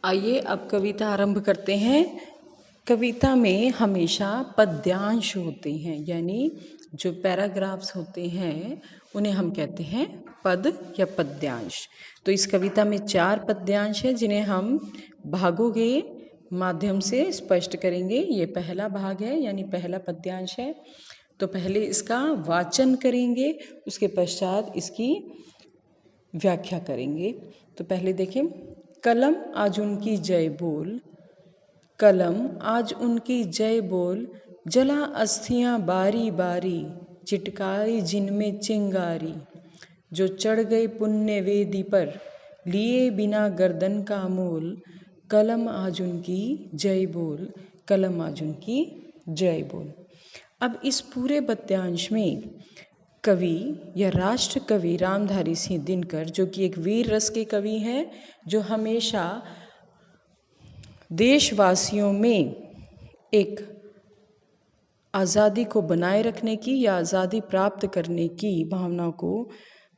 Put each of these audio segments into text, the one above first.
आइए अब कविता आरंभ करते हैं। कविता में हमेशा पद्यांश होते हैं, यानी जो पैराग्राफ्स होते हैं उन्हें हम कहते हैं पद या पद्यांश। तो इस कविता में 4 पद्यांश हैं जिन्हें हम भागों के माध्यम से स्पष्ट करेंगे। ये पहला भाग है, यानी पहला पद्यांश है। तो पहले इसका वाचन करेंगे, उसके पश्चात इसकी व्याख्या करेंगे। तो पहले देखें, कलम आज उनकी जय बोल, कलम आज उनकी जय बोल, जला अस्थियां बारी बारी, चिटकाई जिनमें चिंगारी, जो चढ़ गए पुण्य वेदी पर, लिए बिना गर्दन का मोल, कलम आज उनकी जय बोल, कलम आज उनकी जय बोल। अब इस पूरे पद्यांश में कवि या राष्ट्र कवि रामधारी सिंह दिनकर, जो कि एक वीर रस के कवि हैं, जो हमेशा देशवासियों में एक आज़ादी को बनाए रखने की या आज़ादी प्राप्त करने की भावना को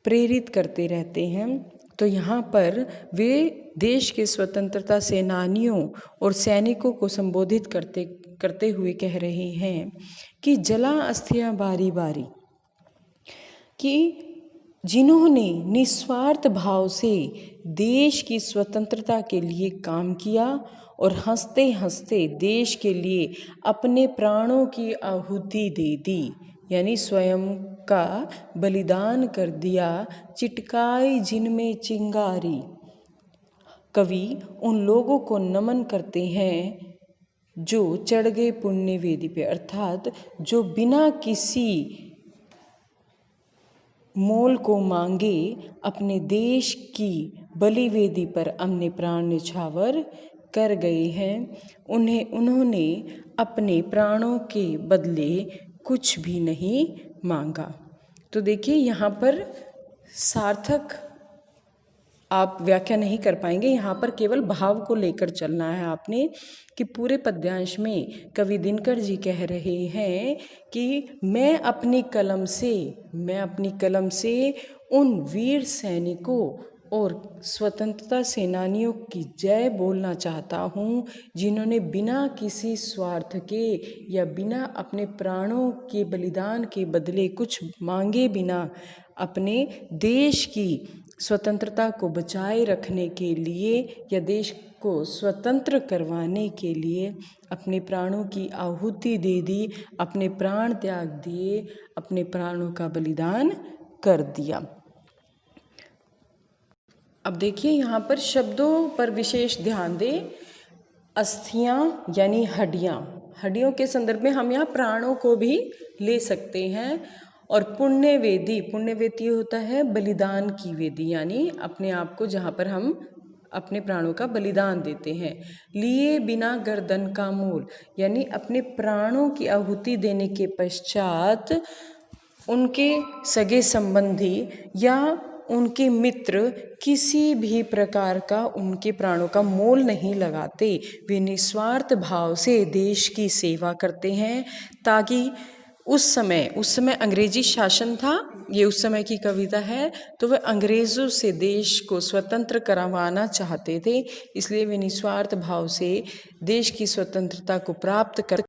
प्रेरित करते रहते हैं। तो यहाँ पर वे देश के स्वतंत्रता सेनानियों और सैनिकों को संबोधित करते हुए कह रहे हैं कि जला अस्थियां बारी बारी, कि जिन्होंने निस्वार्थ भाव से देश की स्वतंत्रता के लिए काम किया और हंसते हंसते देश के लिए अपने प्राणों की आहुति दे दी, यानी स्वयं का बलिदान कर दिया, चिटकाई जिनमें चिंगारी। कवि उन लोगों को नमन करते हैं जो चढ़ गए पुण्य वेदी पे, अर्थात जो बिना किसी मोल को मांगे अपने देश की बलि वेदी पर अपने प्राण न्यौछावर कर गए हैं। उन्होंने अपने प्राणों के बदले कुछ भी नहीं मांगा। तो देखिए, यहाँ पर सार्थक आप व्याख्या नहीं कर पाएंगे, यहाँ पर केवल भाव को लेकर चलना है आपने, कि पूरे पद्यांश में कवि दिनकर जी कह रहे हैं कि मैं अपनी कलम से उन वीर सैनिकों और स्वतंत्रता सेनानियों की जय बोलना चाहता हूँ, जिन्होंने बिना किसी स्वार्थ के या बिना अपने प्राणों के बलिदान के बदले कुछ मांगे बिना अपने देश की स्वतंत्रता को बचाए रखने के लिए या देश को स्वतंत्र करवाने के लिए अपने प्राणों की आहुति दे दी, अपने प्राण त्याग दिए, अपने प्राणों का बलिदान कर दिया। अब देखिए, यहाँ पर शब्दों पर विशेष ध्यान दें। अस्थियां यानी हड्डियाँ, हड्डियों के संदर्भ में हम यहाँ प्राणों को भी ले सकते हैं। और पुण्य वेदी होता है बलिदान की वेदी, यानी अपने आप को जहाँ पर हम अपने प्राणों का बलिदान देते हैं। लिए बिना गर्दन का मोल, यानी अपने प्राणों की आहुति देने के पश्चात उनके सगे संबंधी या उनके मित्र किसी भी प्रकार का उनके प्राणों का मोल नहीं लगाते। वे निस्वार्थ भाव से देश की सेवा करते हैं, ताकि उस समय अंग्रेजी शासन था, ये उस समय की कविता है, तो वे अंग्रेज़ों से देश को स्वतंत्र करवाना चाहते थे। इसलिए वे निस्वार्थ भाव से देश की स्वतंत्रता को प्राप्त कर